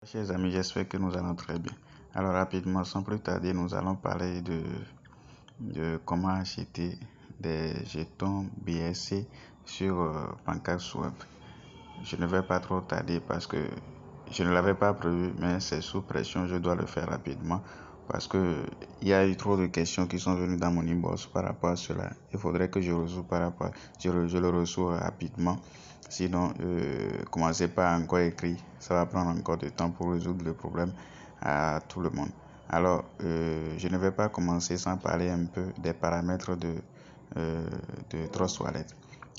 Chers amis, j'espère que nous allons très bien. Alors rapidement, sans plus tarder, nous allons parler de comment acheter des jetons BSC sur PancakeSwap. Je ne vais pas trop tarder parce que je ne l'avais pas prévu, mais c'est sous pression, je dois le faire rapidement parce que il y a eu trop de questions qui sont venues dans mon inbox par rapport à cela. Il faudrait que je le reçois rapidement. Sinon, commencez pas encore écrit, ça va prendre encore du temps pour résoudre le problème à tout le monde. Alors, je ne vais pas commencer sans parler un peu des paramètres de Trust Wallet.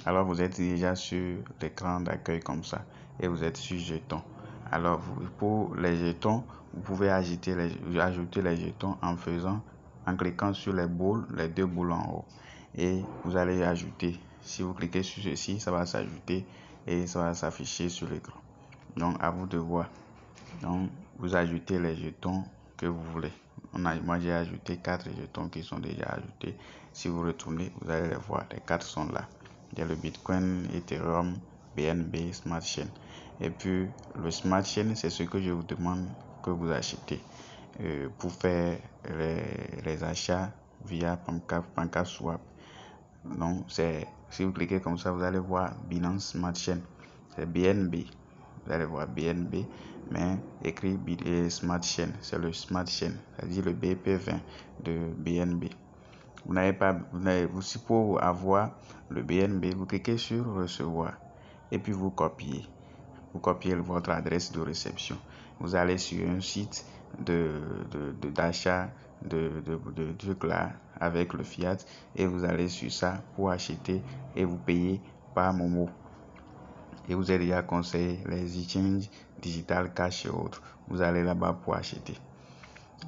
Alors, vous êtes déjà sur l'écran d'accueil comme ça et vous êtes sur jetons. Alors, pour les jetons, vous pouvez ajouter les jetons en cliquant sur les deux boules en haut. Et vous allez ajouter. Si vous cliquez sur ceci, ça va s'ajouter et ça va s'afficher sur l'écran. Donc, à vous de voir. Donc, vous ajoutez les jetons que vous voulez. Moi, j'ai ajouté 4 jetons qui sont déjà ajoutés. Si vous retournez, vous allez les voir. Les 4 sont là. Il y a le Bitcoin, Ethereum, BNB, Smart Chain. Et puis, le Smart Chain, c'est ce que je vous demande que vous achetez pour faire les achats via PancakeSwap. Donc, si vous cliquez comme ça, vous allez voir Binance Smart Chain. C'est BNB. Vous allez voir BNB, mais écrit Smart Chain. C'est le Smart Chain, c'est-à-dire le BP20 de BNB. Si pour avoir le BNB, vous cliquez sur recevoir et puis vous copiez. Vous copiez votre adresse de réception. Vous allez sur un site d'achat de trucs là avec le fiat et vous allez sur ça pour acheter et vous payez par Momo. Et vous avez déjà conseillé les exchanges digital cash et autres. Vous allez là-bas pour acheter.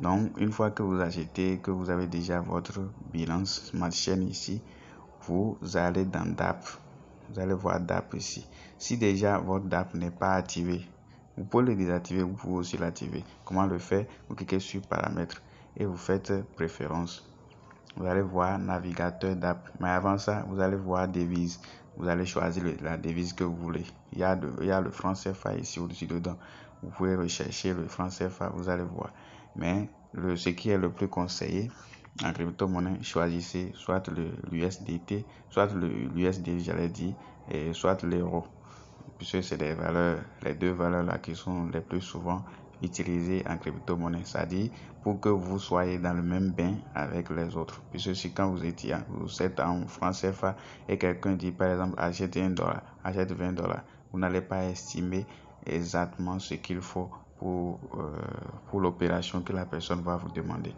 Donc, une fois que vous achetez, que vous avez déjà votre Binance Smart Chain ici, vous allez dans DApp. Vous allez voir DApp ici. Si déjà votre DApp n'est pas activé, vous pouvez le désactiver, vous pouvez aussi l'activer. Comment le faire? Vous cliquez sur paramètres et vous faites préférences. Vous allez voir navigateur d'app. Mais avant ça, vous allez voir devise. Vous allez choisir la devise que vous voulez. Il y a le franc CFA ici au-dessus dedans. Vous pouvez rechercher le franc CFA, vous allez voir. Mais ce qui est le plus conseillé en crypto-monnaie, choisissez soit l'USDT, soit l'USD, j'allais dire, et soit l'euro. Puisque c'est les deux valeurs là qui sont les plus souvent utilisées en crypto-monnaie. C'est-à-dire pour que vous soyez dans le même bain avec les autres. Puisque si quand vous êtes en franc CFA et quelqu'un dit par exemple achète $1, achète $20, vous n'allez pas estimer exactement ce qu'il faut pour l'opération que la personne va vous demander.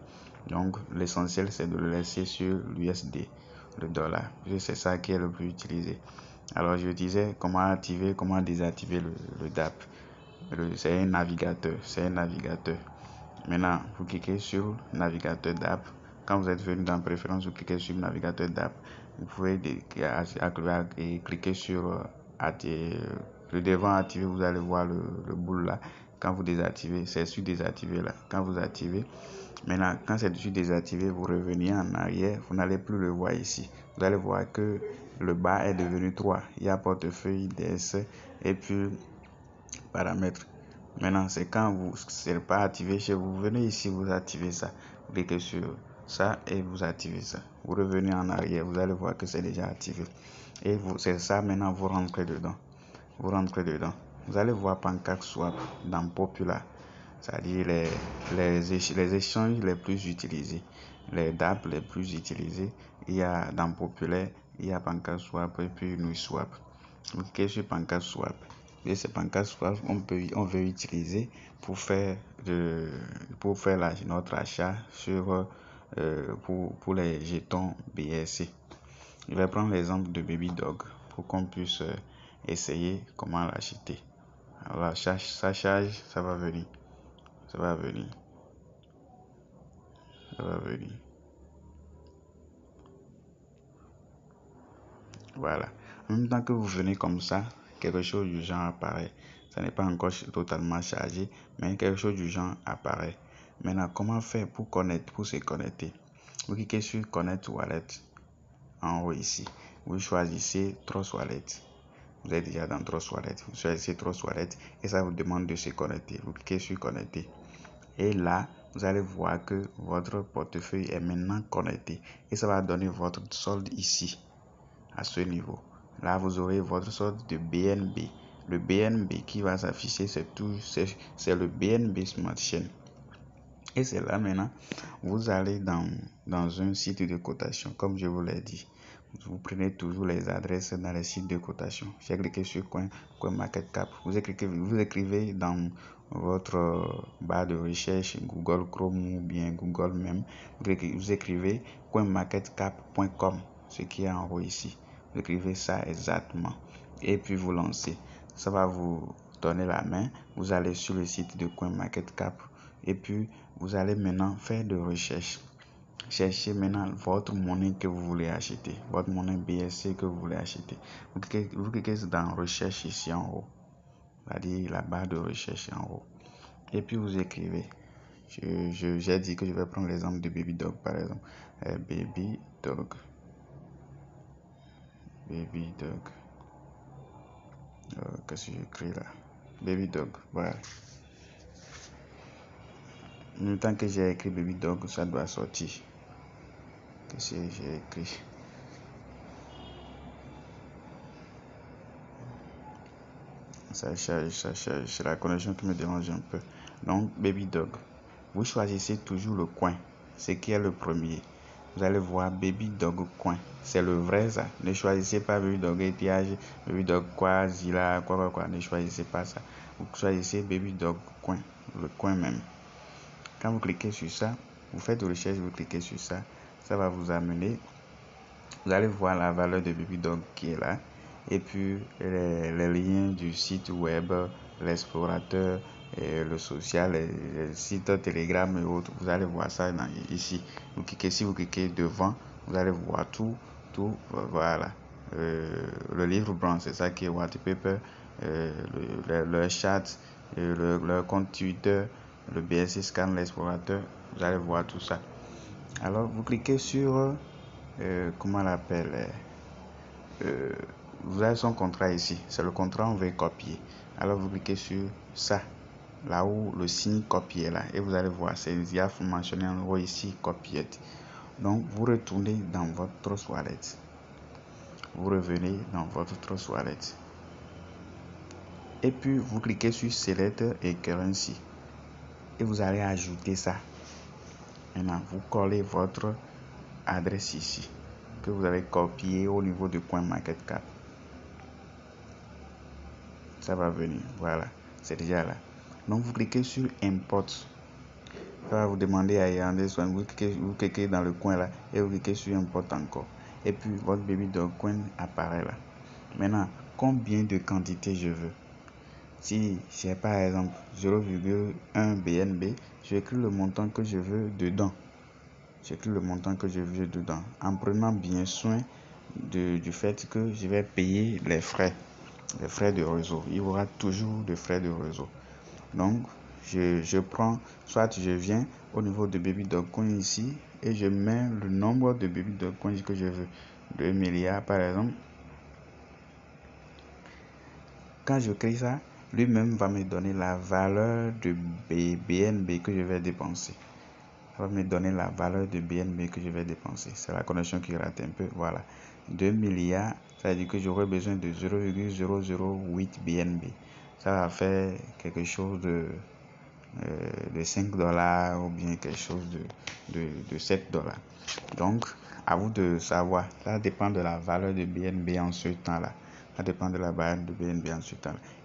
Donc l'essentiel c'est de le laisser sur l'USD, le dollar. C'est ça qui est le plus utilisé. Alors je disais comment activer, comment désactiver le DApp. C'est un navigateur. Maintenant, vous cliquez sur navigateur d'app. Quand vous êtes venu dans préférence, vous cliquez sur navigateur d'app. Vous pouvez cliquer sur le devant activé. Vous allez voir le boule là. Quand vous désactivez, c'est sur désactiver là. Quand vous activez, maintenant, quand c'est sur désactivé, vous revenez en arrière. Vous n'allez plus le voir ici. Vous allez voir que le bas est devenu 3. Il y a portefeuille, DS et puis paramètres. Maintenant, c'est quand vous n'êtes pas activé chez vous, vous venez ici, vous activez ça. Vous cliquez sur ça et vous activez ça. Vous revenez en arrière, vous allez voir que c'est déjà activé. Et c'est ça, maintenant, vous rentrez dedans. Vous allez voir PancakeSwap dans Popular. C'est-à-dire les échanges les plus utilisés. Les DApp les plus utilisés. Il y a dans Populaire, il y a PancakeSwap et puis NuSwap. Vous cliquez sur PancakeSwap. Et c'est PancakeSwap on veut utiliser pour faire notre achat pour les jetons BSC. Je vais prendre l'exemple de BabyDog pour qu'on puisse essayer comment l'acheter. Alors ça charge, ça va venir. Voilà. En même temps que vous venez comme ça, quelque chose du genre apparaît. Ça n'est pas encore totalement chargé, mais quelque chose du genre apparaît. Maintenant, comment faire pour se connecter? Vous cliquez sur Connect Wallet en haut ici. Vous choisissez Trust Wallet. vous êtes déjà dans Trustwallet. Vous choisissez Trustwallet et ça vous demande de se connecter. Vous cliquez sur connecter. Et là, vous allez voir que votre portefeuille est maintenant connecté. Et ça va donner votre solde ici, à ce niveau. Là, vous aurez votre solde de BNB. Le BNB qui va s'afficher, c'est le BNB Smart Chain. Et c'est là maintenant, vous allez dans un site de cotation, comme je vous l'ai dit. Vous prenez toujours les adresses dans les sites de cotation. J'ai cliqué sur CoinMarketCap. Vous écrivez dans votre barre de recherche Google Chrome ou bien Google même. Vous écrivez coinmarketcap.com, ce qui est en haut ici. Vous écrivez ça exactement. Et puis vous lancez. Ça va vous donner la main. Vous allez sur le site de CoinMarketCap. Et puis, vous allez maintenant faire de recherche. Cherchez maintenant votre monnaie que vous voulez acheter, votre monnaie BSC que vous voulez acheter. Vous cliquez dans recherche ici en haut, c'est-à-dire la barre de recherche en haut. Et puis vous écrivez. J'ai dit que je vais prendre l'exemple de Baby Dog par exemple. Baby Dog. Qu'est-ce que j'écris là? Baby Dog, voilà. En même temps que j'ai écrit Baby Dog, ça doit sortir. Qu'est-ce que j'ai écrit? Ça charge. C'est la connexion qui me dérange un peu. Donc, Baby Dog. Vous choisissez toujours le coin, ce qui est le premier. Vous allez voir Baby Dog coin. C'est le vrai ça. Ne choisissez pas Baby Dog étiage, Baby Dog quoi, Zilla, quoi. Ne choisissez pas ça. Vous choisissez Baby Dog coin, le coin même. Quand vous cliquez sur ça, vous faites de recherche, vous cliquez sur ça. Ça va vous amener. Vous allez voir la valeur de Baby Dog qui est là. Et puis les liens du site web, l'explorateur, le social, les sites Telegram et autres. Vous allez voir ça ici. Si vous cliquez devant, vous allez voir tout, voilà. Le livre blanc, c'est ça qui est white paper, le chat, le compte Twitter, le BSC scan, l'explorateur. Vous allez voir tout ça. Alors vous cliquez sur comment on l'appelle, vous avez son contrat ici, c'est le contrat, on veut copier. Alors vous cliquez sur ça, là où le signe copier là, et vous allez voir, il y a mentionné en haut ici copier. Donc vous retournez dans votre Trustwallet, vous revenez dans votre Trustwallet, et puis vous cliquez sur Select et Currency, et vous allez ajouter ça. Maintenant vous collez votre adresse ici, que vous avez copié au niveau de CoinMarketCap. Ça va venir, voilà, c'est déjà là. Donc vous cliquez sur Import. Ça va vous demander à Irlandais Swan. Vous cliquez dans le coin là et vous cliquez sur Import encore. Et puis votre Baby Dog Coin apparaît là. Maintenant, combien de quantité je veux? Si j'ai par exemple 0,1 BNB, j'écris le montant que je veux dedans. En prenant bien soin du fait que je vais payer les frais de réseau. Il y aura toujours des frais de réseau. Donc, je prends, soit je viens au niveau de Baby Dog Coin ici et je mets le nombre de Baby Dog Coins que je veux. 2 milliards par exemple. Quand je crée ça, lui-même va me donner la valeur de BNB que je vais dépenser. Ça va me donner la valeur de BNB que je vais dépenser. C'est la connexion qui rate un peu. Voilà. 2 milliards, ça veut dire que j'aurai besoin de 0,008 BNB. Ça va faire quelque chose de 5 dollars ou bien quelque chose de 7 dollars. Donc, à vous de savoir. Ça dépend de la valeur de BNB en ce temps-là.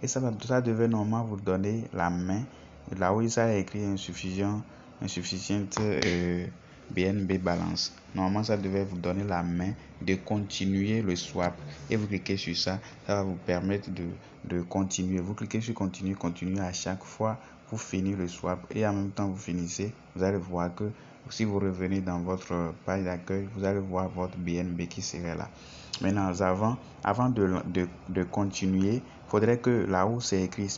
Et ça devait normalement vous donner la main. Là où ça a écrit insuffisante BNB balance. Normalement, ça devait vous donner la main de continuer le swap. Et vous cliquez sur ça. Ça va vous permettre de continuer. Vous cliquez sur continuer à chaque fois. Vous finissez le swap. Et en même temps, vous finissez. Vous allez voir que si vous revenez dans votre page d'accueil, vous allez voir votre BNB qui serait là. Maintenant, avant de continuer, il faudrait que là où c'est écrit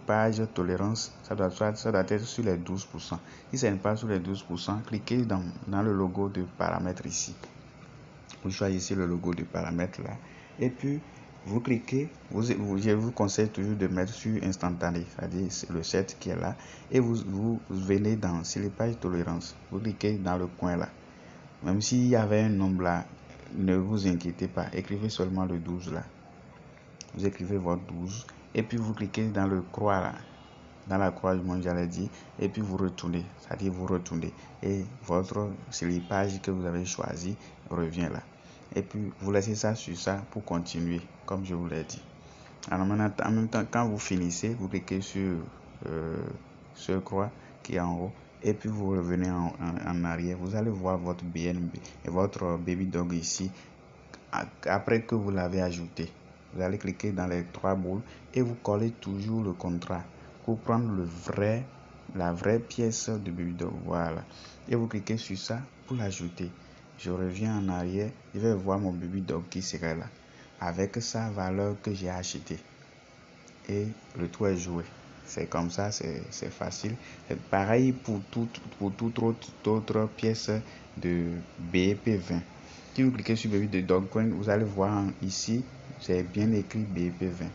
page tolérance, ça doit être sur les 12%. Si ce n'est pas sur les 12%, cliquez dans le logo de paramètres ici. Vous choisissez le logo de paramètres là. Et puis, Vous cliquez, je vous conseille toujours de mettre sur instantané, c'est-à-dire le 7 qui est là, et vous venez dans slipage tolérance. Vous cliquez dans le coin là. Même s'il y avait un nombre là, ne vous inquiétez pas, écrivez seulement le 12 là. Vous écrivez votre 12 et puis vous cliquez dans le croix là. Dans la croix, j'allais dire, et puis vous retournez, c'est-à-dire vous retournez et votre slipage que vous avez choisi revient là. Et puis vous laissez ça sur ça pour continuer, comme je vous l'ai dit. Alors maintenant, en même temps, quand vous finissez, vous cliquez sur ce croix qui est en haut et puis vous revenez en arrière. Vous allez voir votre BNB et votre baby dog ici après que vous l'avez ajouté. Vous allez cliquer dans les trois boules et vous collez toujours le contrat pour prendre la vraie pièce de baby dog. Voilà. Et vous cliquez sur ça pour l'ajouter. Je reviens en arrière, je vais voir mon baby dog qui serait là avec sa valeur que j'ai achetée. Et le tout est joué. C'est comme ça, c'est facile. C'est pareil pour toute autre pièce de BEP20. Si vous cliquez sur Baby Dogcoin, vous allez voir ici, c'est bien écrit BEP20.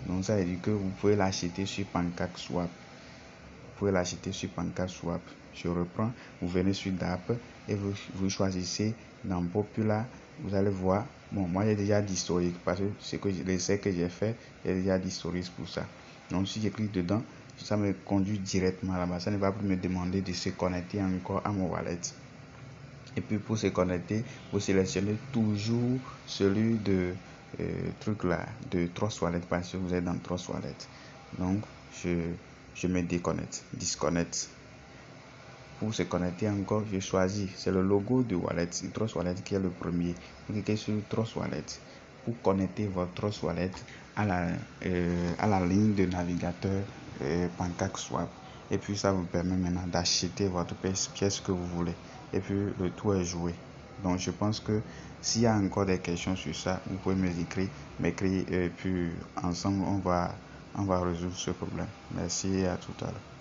Donc ça veut dire que vous pouvez l'acheter sur PancakeSwap. Vous pouvez l'acheter sur PancakeSwap. Je reprends, vous venez sur DApp et vous choisissez dans Popular. Vous allez voir, bon, moi j'ai déjà d'historique parce que c'est que l'essai que j'ai fait, j'ai déjà d'historique pour ça. Donc si je clique dedans, ça me conduit directement là-bas. Ça ne va plus me demander de se connecter encore à mon wallet. Et puis pour se connecter, vous sélectionnez toujours celui de truc là, de Trust Wallet parce que vous êtes dans Trust Wallet. Donc je me disconnecte. Pour se connecter encore, je choisis, c'est le logo de Wallet, Trust Wallet qui est le premier. Vous cliquez sur Trust Wallet pour connecter votre Trust Wallet à la ligne de navigateur PancakeSwap. Et puis ça vous permet maintenant d'acheter votre pièce que vous voulez. Et puis le tout est joué. Donc je pense que s'il y a encore des questions sur ça, vous pouvez m'écrire et puis ensemble on va résoudre ce problème. Merci et à tout à l'heure.